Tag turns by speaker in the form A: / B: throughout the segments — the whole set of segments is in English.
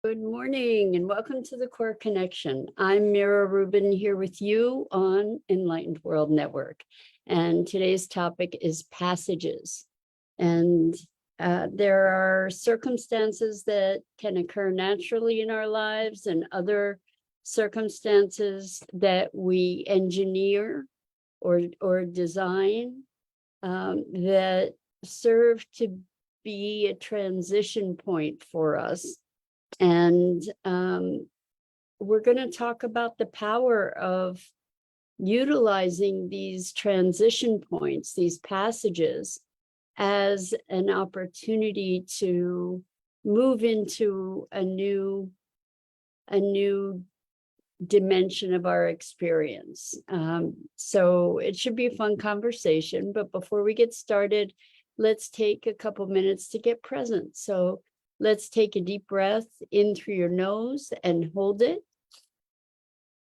A: Good morning and welcome to the Core Connection. I'm Mira Rubin here with you on Enlightened World Network. And today's topic is passages. And there are circumstances that can occur naturally in our lives and other circumstances that we engineer or design that serve to be a transition point for us. And we're going to talk about the power of utilizing these transition points, these passages, as an opportunity to move into a new dimension of our experience. So it should be a fun conversation. But before we get started, let's take a couple minutes to get present. So let's take a deep breath in through your nose and hold it.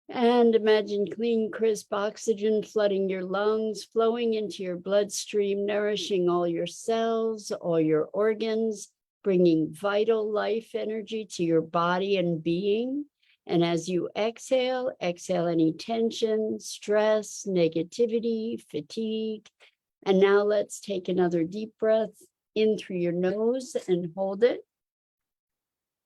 A: And imagine clean, crisp oxygen flooding your lungs, flowing into your bloodstream, nourishing all your cells, all your organs, bringing vital life energy to your body and being. And as you exhale, exhale any tension, stress, negativity, fatigue. And now let's take another deep breath in through your nose and hold it.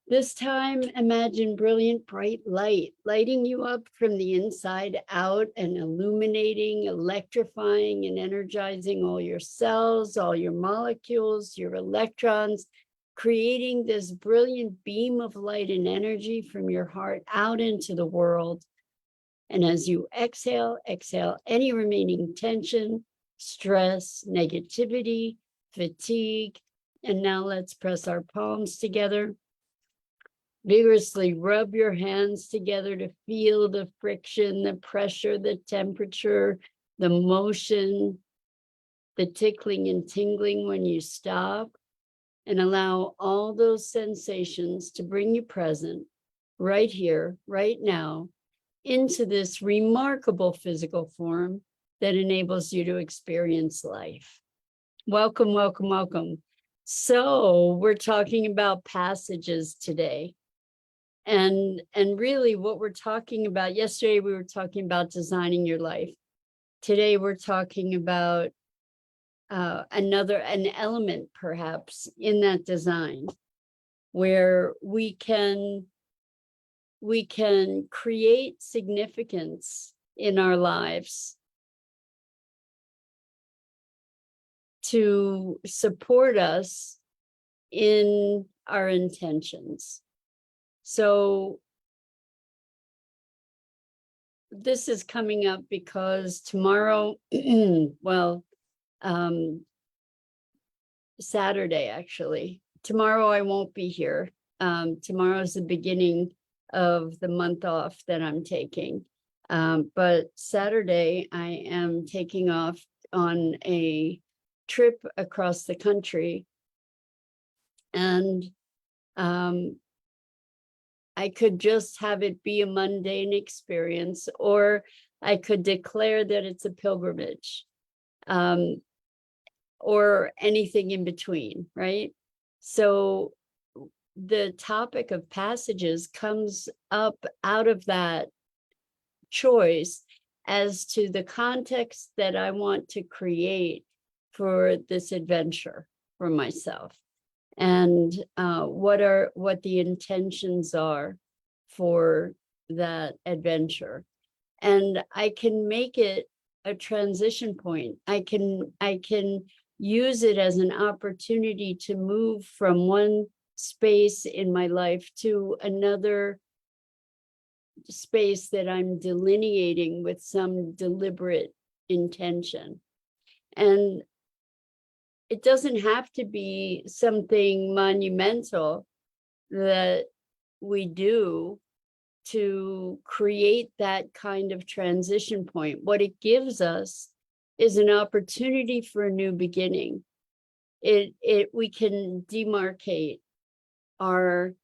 A: This time, imagine brilliant, bright light, lighting you up from the inside out and illuminating, electrifying, and energizing all your cells, all your molecules, your electrons, creating this brilliant beam of light and energy from your heart out into the world. And as you exhale, exhale any remaining tension, stress, negativity, fatigue. And now let's press our palms together. Vigorously rub your hands together to feel the friction, the pressure, the temperature, the motion, the tickling and tingling when you stop, and allow all those sensations to bring you present right here, right now, into this remarkable physical form that enables you to experience life. Welcome, welcome, welcome. So we're talking about passages today. And really what we're talking about, yesterday we were talking about designing your life. Today we're talking about an element perhaps in that design where we can create significance in our lives to support us in our intentions. So this is coming up because tomorrow, Saturday, actually. Tomorrow I won't be here. Tomorrow's the beginning of the month off that I'm taking. But Saturday I am taking off on a trip across the country. And I could just have it be a mundane experience, or I could declare that it's a pilgrimage, or anything in between, right? So the topic of passages comes up out of that choice as to the context that I want to create for this adventure for myself. And what the intentions are for that adventure. And I can make it a transition point. I can use it as an opportunity to move from one space in my life to another space that I'm delineating with some deliberate intention. And it doesn't have to be something monumental that we do to create that kind of transition point. What it gives us is an opportunity for a new beginning. We can demarcate our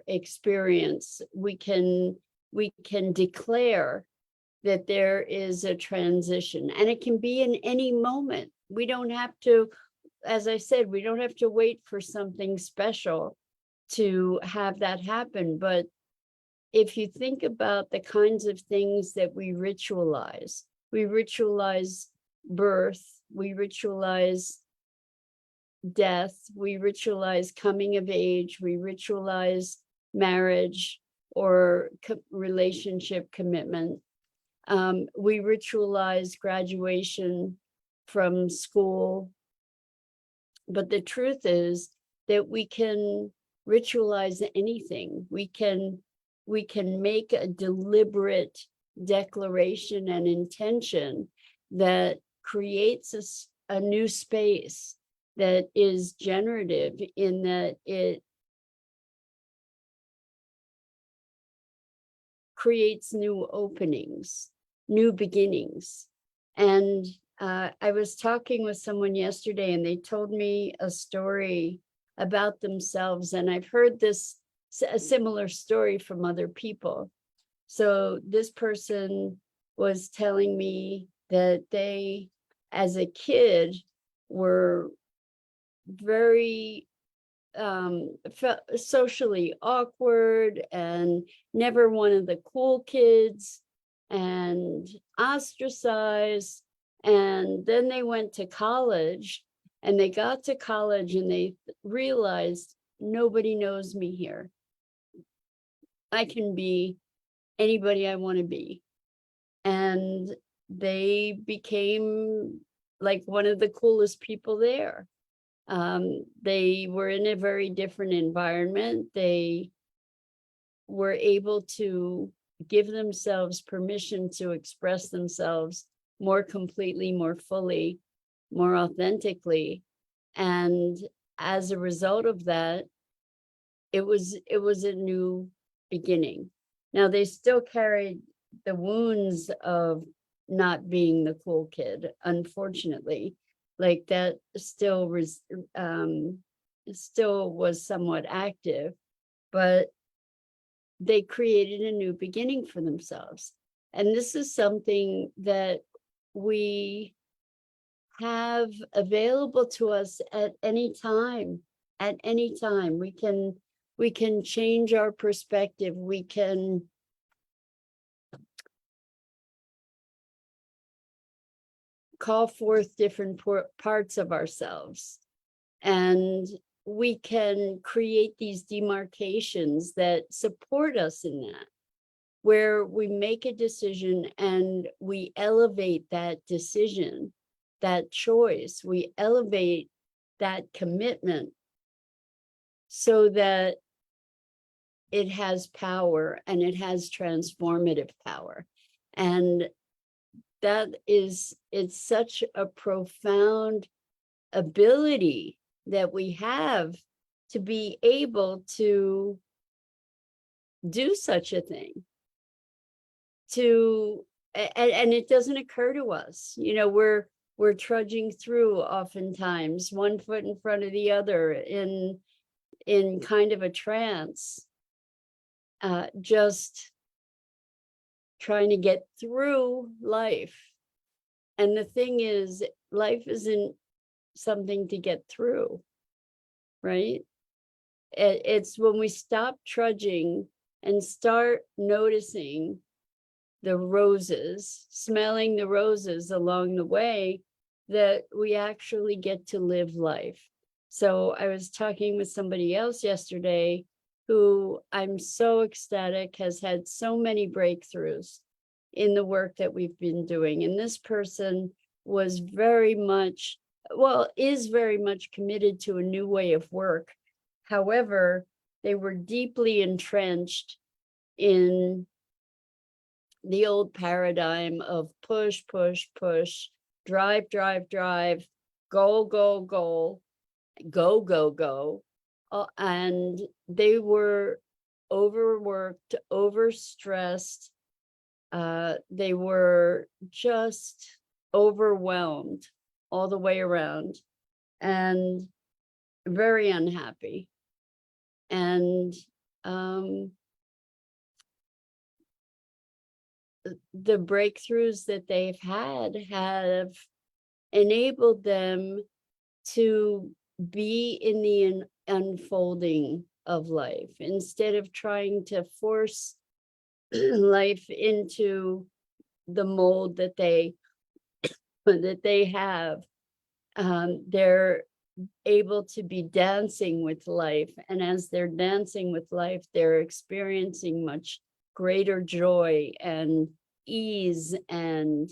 A: experience. We can declare that there is a transition, and it can be in any moment. We don't have to, as I said, we don't have to wait for something special to have that happen. But if you think about the kinds of things that we ritualize birth, we ritualize death, we ritualize coming of age, we ritualize marriage or relationship commitment. We ritualize graduation from school. But the truth is that we can ritualize anything. We can make a deliberate declaration and intention that creates a new space that is generative, in that it creates new openings, new beginnings. And I was talking with someone yesterday, and they told me a story about themselves, and I've heard a similar story from other people. So this person was telling me that they, as a kid, were very socially awkward and never one of the cool kids and ostracized. And then they went to college, and they got to college and they realized, nobody knows me here. I can be anybody I want to be. And they became like one of the coolest people there. They were in a very different environment. They were able to give themselves permission to express themselves more completely, more fully, more authentically. And as a result of that, it was a new beginning. Now, they still carried the wounds of not being the cool kid, unfortunately. Like that still was somewhat active, but they created a new beginning for themselves. And this is something that we have available to us at any time. At any time, we can change our perspective. We can call forth different parts of ourselves, and we can create these demarcations that support us in that, where we make a decision and we elevate that decision, that choice, we elevate that commitment so that it has power, and it has transformative power. And it's such a profound ability that we have to be able to do such a thing. And it doesn't occur to us. We're trudging through, oftentimes one foot in front of the other, in kind of a trance, just trying to get through life. And the thing is, life isn't something to get through, right? It's when we stop trudging and start noticing the roses, smelling the roses along the way, that we actually get to live life. So I was talking with somebody else yesterday who I'm so ecstatic has had so many breakthroughs in the work that we've been doing. And this person was is very much committed to a new way of work. However, they were deeply entrenched in the old paradigm of push, push, push, drive, drive, drive, goal, goal, goal, go, go, go. And they were overworked, overstressed. They were just overwhelmed all the way around, and very unhappy. And the breakthroughs that they've had have enabled them to be in the unfolding of life, instead of trying to force life into the mold that they have. They're able to be dancing with life, and as they're dancing with life, they're experiencing much greater joy and ease, and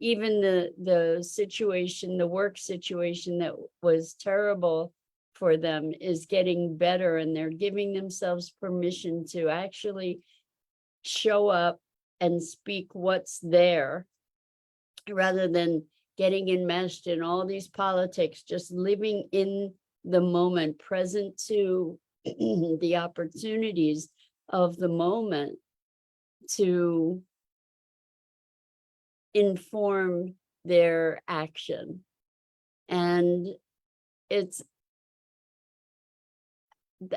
A: even the situation, the work situation that was terrible for them is getting better, and they're giving themselves permission to actually show up and speak what's there, rather than getting enmeshed in all these politics, just living in the moment, present to the opportunities of the moment to inform their action. And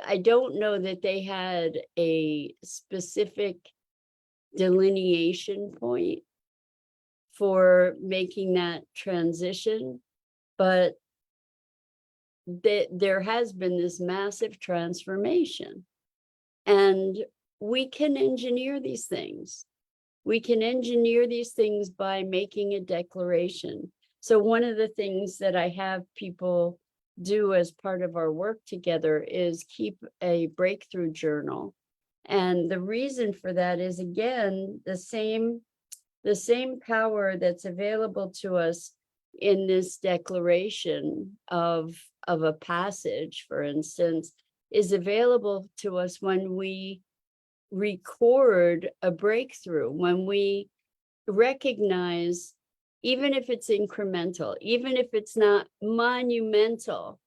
A: I don't know that they had a specific delineation point for making that transition, but there has been this massive transformation, and we can engineer these things. We can engineer these things by making a declaration. So one of the things that I have people do as part of our work together is keep a breakthrough journal. And the reason for that is, again, the same power that's available to us in this declaration of a passage, for instance, is available to us when we record a breakthrough, when we recognize, even if it's incremental, even if it's not monumental,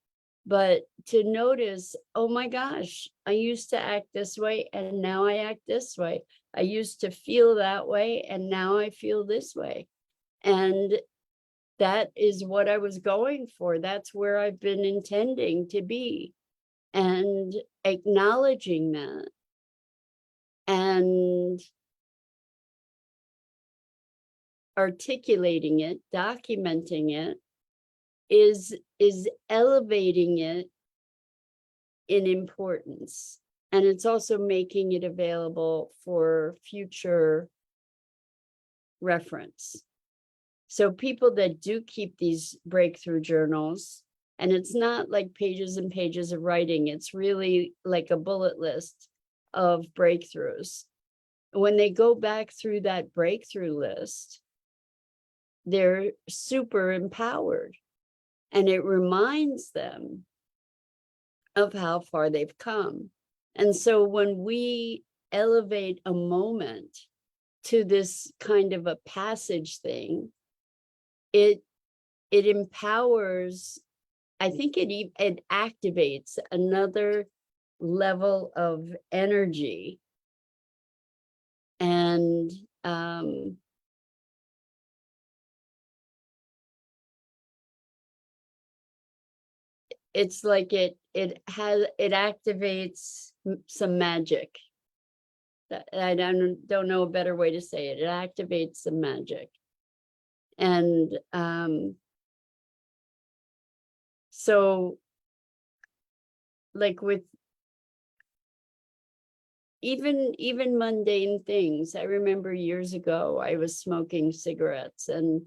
A: but to notice, oh my gosh, I used to act this way and now I act this way. I used to feel that way and now I feel this way. And that is what I was going for. That's where I've been intending to be. And acknowledging that and articulating it, documenting it, is elevating it in importance. And it's also making it available for future reference. So people that do keep these breakthrough journals, and it's not like pages and pages of writing, it's really like a bullet list of breakthroughs. When they go back through that breakthrough list, they're super empowered, and it reminds them of how far they've come. And so when we elevate a moment to this kind of a passage thing, it empowers, I think it activates another level of energy. And it's like it activates some magic. I don't know a better way to say it. It activates some magic. And so like with even mundane things, I remember years ago I was smoking cigarettes, and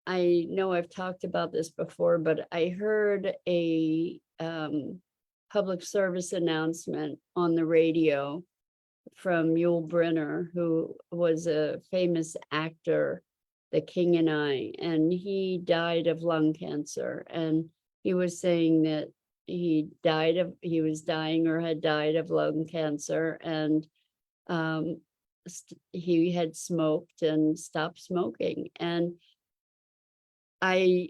A: I know I've talked about this before, but I heard a public service announcement on the radio from Yul Brynner, who was a famous actor, The King and I, and he died of lung cancer. And he was saying that he was dying or had died of lung cancer, and he had smoked and stopped smoking. And I,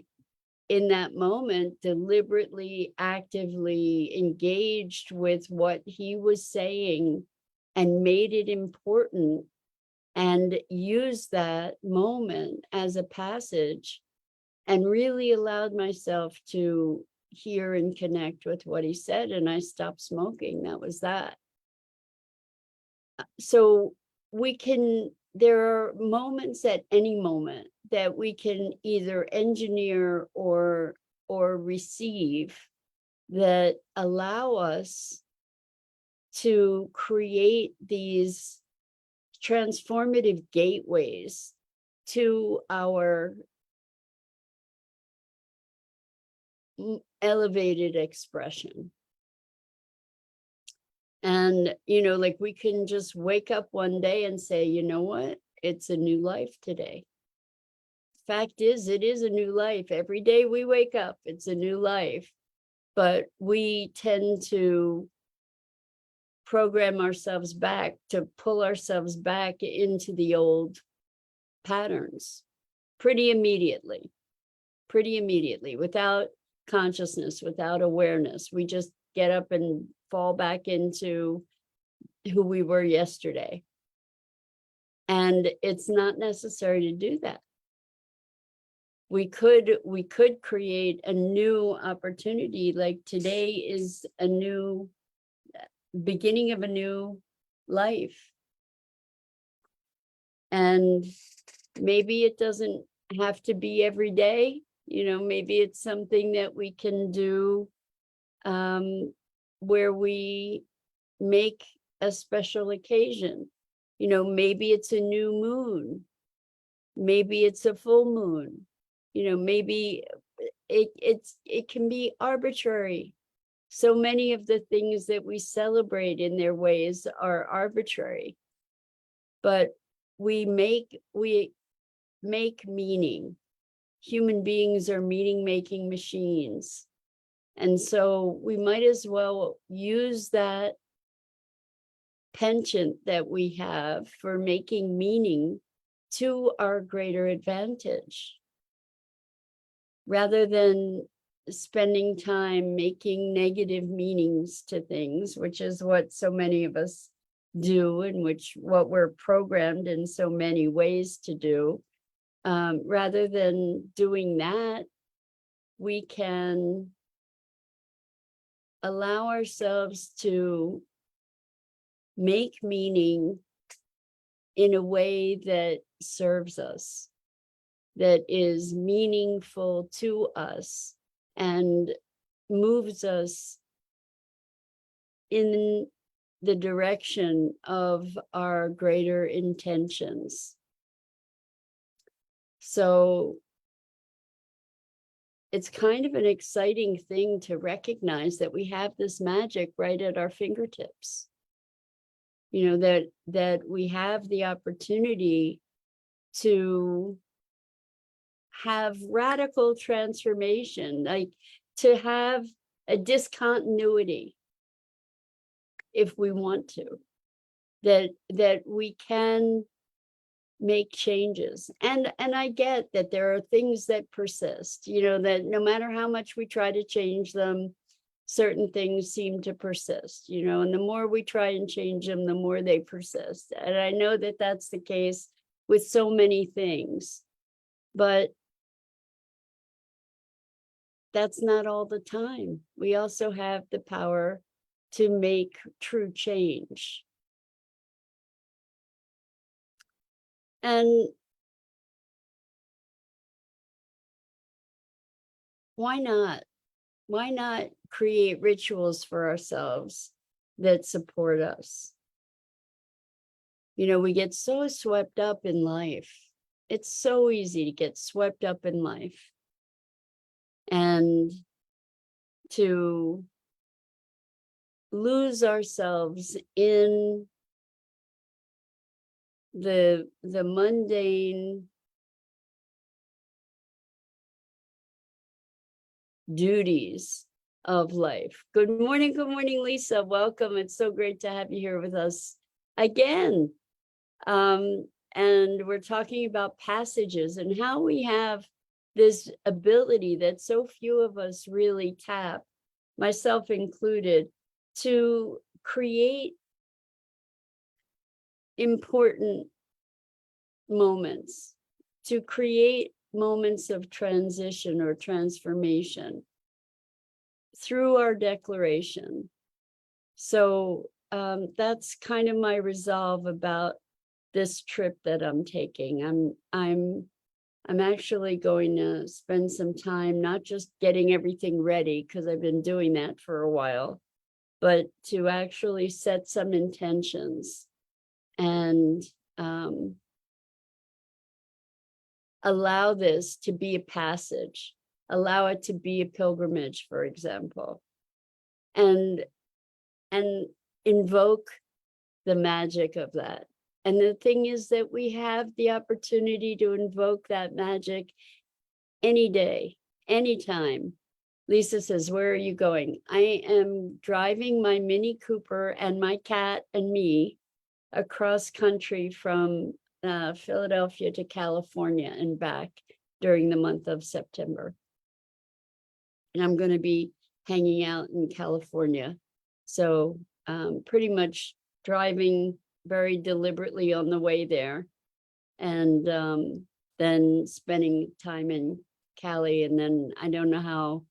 A: in that moment, deliberately, actively engaged with what he was saying and made it important, and used that moment as a passage, and really allowed myself to hear and connect with what he said, and I stopped smoking. That was that. So there are moments at any moment that we can either engineer or receive that allow us to create these transformative gateways to our elevated expression. And, like we can just wake up one day and say, you know what? It's a new life today. Fact is, it is a new life. Every day we wake up, it's a new life. But we tend to program ourselves back, to pull ourselves back into the old patterns pretty immediately, without consciousness, without awareness. We just get up and fall back into who we were yesterday. And it's not necessary to do that. We could create a new opportunity. Like today is a new beginning of a new life. And maybe it doesn't have to be every day. Maybe it's something that we can do where we make a special occasion. Maybe it's a new moon. Maybe it's a full moon. Maybe it can be arbitrary. So many of the things that we celebrate in their ways are arbitrary. But we make meaning. Human beings are meaning-making machines. And so we might as well use that penchant that we have for making meaning to our greater advantage, rather than spending time making negative meanings to things, which is what so many of us do, and what we're programmed in so many ways to do. Rather than doing that, we can allow ourselves to make meaning in a way that serves us, that is meaningful to us, and moves us in the direction of our greater intentions. So it's kind of an exciting thing to recognize that we have this magic right at our fingertips. That we have the opportunity to have radical transformation, like to have a discontinuity if we want to, that we can make changes. And I get that there are things that persist, that no matter how much we try to change them, certain things seem to persist, and the more we try and change them, the more they persist. And I know that that's the case with so many things, but that's not all the time. We also have the power to make true change. And why not? Why not create rituals for ourselves that support us? We get so swept up in life. It's so easy to get swept up in life and to lose ourselves in the mundane duties of life. Good morning, Lisa. Welcome. It's so great to have you here with us again. And we're talking about passages and how we have this ability that so few of us really tap, myself included, to create important moments, to create moments of transition or transformation through our declaration. So that's kind of my resolve about this trip that I'm taking. I'm I'm actually going to spend some time not just getting everything ready, because I've been doing that for a while, but to actually set some intentions and allow this to be a passage, allow it to be a pilgrimage, for example, and invoke the magic of that. And the thing is that we have the opportunity to invoke that magic any day, anytime. Lisa says, where are you going? I am driving my Mini Cooper and my cat and me across country from Philadelphia to California and back during the month of September. And I'm going to be hanging out in California. So pretty much driving very deliberately on the way there, and then spending time in Cali. And then I don't know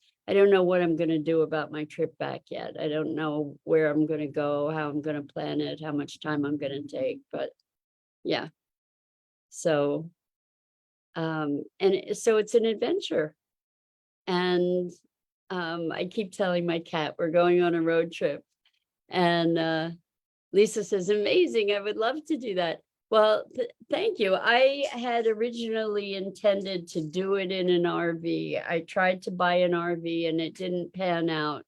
A: what I'm going to do about my trip back yet. I don't know where I'm going to go, how I'm going to plan it, how much time I'm going to take, but yeah. So, so it's an adventure. And I keep telling my cat, we're going on a road trip. And Lisa says, amazing, I would love to do that. Well, thank you. I had originally intended to do it in an RV. I tried to buy an RV and it didn't pan out.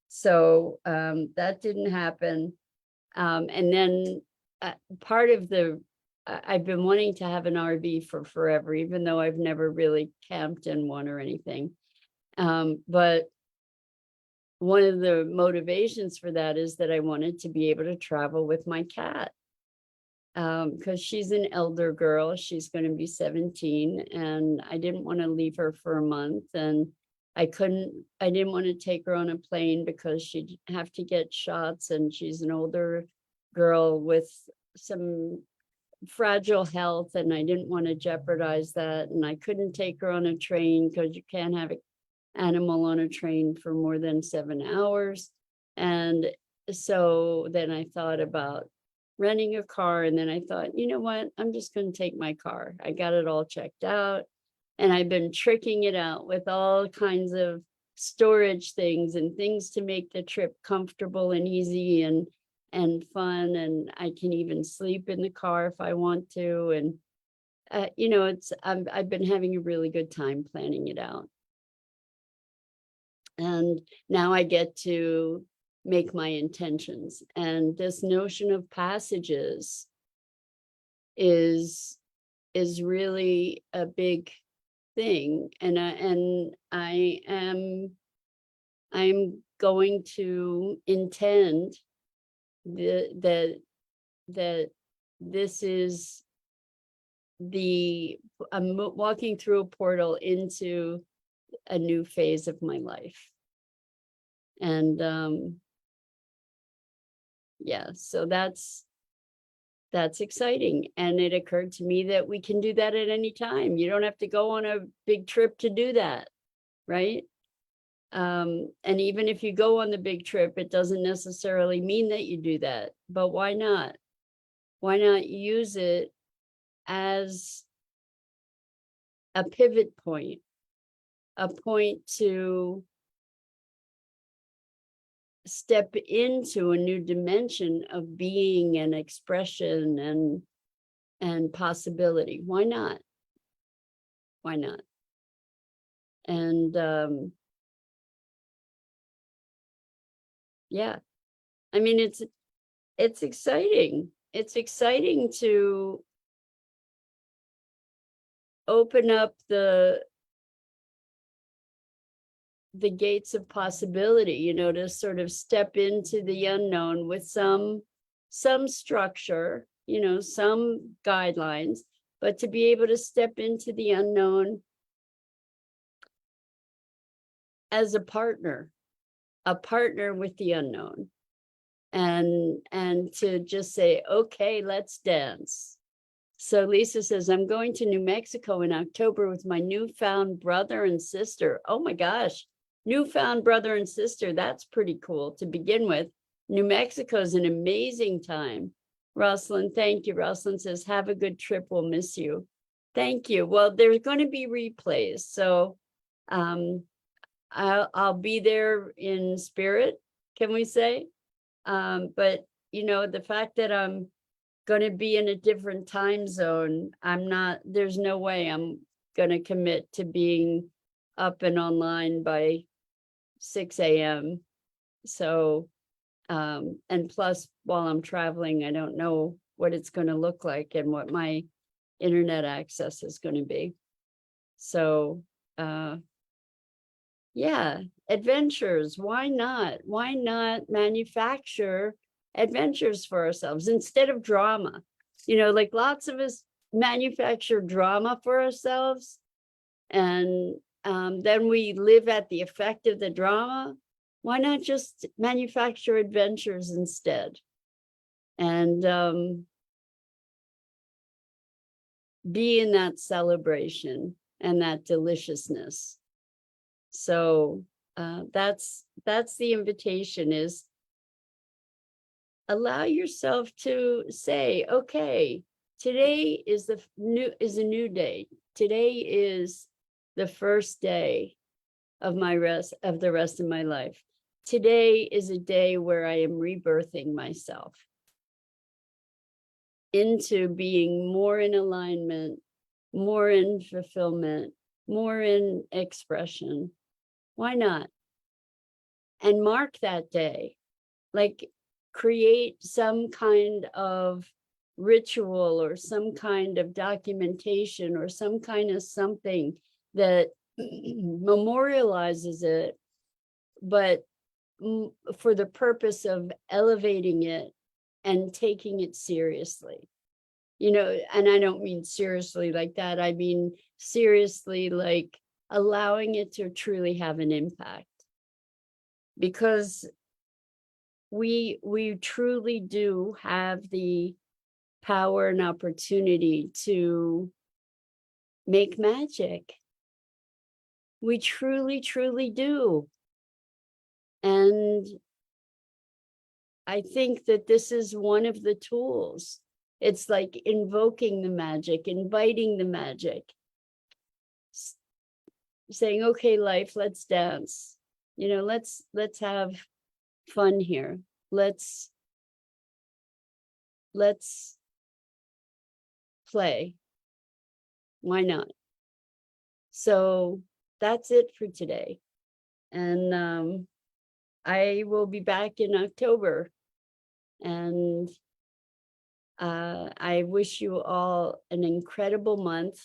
A: So that didn't happen. And then part of I've been wanting to have an RV for forever, even though I've never really camped in one or anything. But one of the motivations for that is that I wanted to be able to travel with my cat. Because she's an elder girl, she's going to be 17, and I didn't want to leave her for a month, and I didn't want to take her on a plane because she'd have to get shots, and she's an older girl with some fragile health, and I didn't want to jeopardize that. And I couldn't take her on a train because you can't have an animal on a train for more than 7 hours. And so then I thought about renting a car, and then I thought, you know what, I'm just going to take my car. I got it all checked out, and I've been tricking it out with all kinds of storage things and things to make the trip comfortable and easy and fun. And I can even sleep in the car if I want to. And I've been having a really good time planning it out. And now I get to make my intentions. And this notion of passages is really a big thing. And I'm going to intend that this is I'm walking through a portal into a new phase of my life. And yeah, so that's exciting. And it occurred to me that we can do that at any time. You don't have to go on a big trip to do that, right? And even if you go on the big trip, it doesn't necessarily mean that you do that. But why not? Why not use it as a pivot point, a point to step into a new dimension of being and expression and possibility? Why not? Why not? And yeah, I mean, it's exciting. It's exciting to open up the gates of possibility, to sort of step into the unknown with some structure, some guidelines, but to be able to step into the unknown as a partner with the unknown, and to just say, okay, let's dance. So Lisa says, I'm going to New Mexico in October with my newfound brother and sister. Oh my gosh, newfound brother and sister. That's pretty cool to begin with. New Mexico is an amazing time. Rosalind, thank you. Rosalind says, have a good trip. We'll miss you. Thank you. Well, there's going to be replays, so I'll be there in spirit, can we say? But the fact that I'm going to be in a different time zone, there's no way I'm going to commit to being up and online by 6 a.m. So, and plus, while I'm traveling, I don't know what it's going to look like and what my internet access is going to be. So, yeah, adventures. Why not? Why not manufacture adventures for ourselves instead of drama? Like lots of us manufacture drama for ourselves, and then we live at the effect of the drama. Why not just manufacture adventures instead? And be in that celebration and that deliciousness. So that's the invitation, is allow yourself to say, okay, today is a new day. Today is the first day of the rest of my life. Today is a day where I am rebirthing myself into being more in alignment, more in fulfillment, more in expression. Why not? And mark that day. Like, create some kind of ritual or some kind of documentation or some kind of something that memorializes it, but for the purpose of elevating it and taking it seriously. And I don't mean seriously like that. I mean seriously, like allowing it to truly have an impact. Because we truly do have the power and opportunity to make magic. We truly, truly do. And I think that this is one of the tools. It's like invoking the magic, inviting the magic, saying, okay, life, let's dance. Let's have fun here. Let's play. Why not? So that's it for today. And I will be back in October. And I wish you all an incredible month.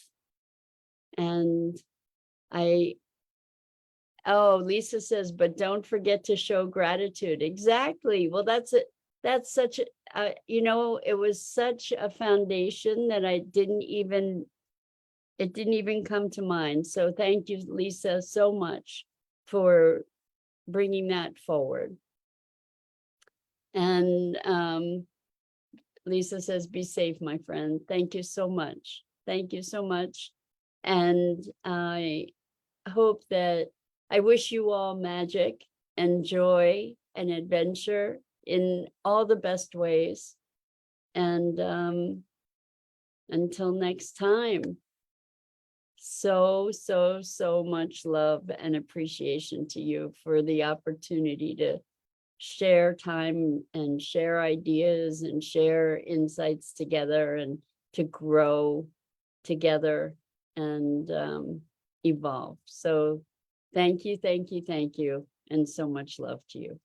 A: And Lisa says, but don't forget to show gratitude. Exactly. Well, that's such it was such a foundation that it didn't even come to mind. So thank you, Lisa, so much for bringing that forward. And Lisa says, be safe, my friend. Thank you so much. Thank you so much. And I wish you all magic and joy and adventure in all the best ways. And until next time, so much love and appreciation to you for the opportunity to share time and share ideas and share insights together and to grow together and evolve. So thank you, and so much love to you.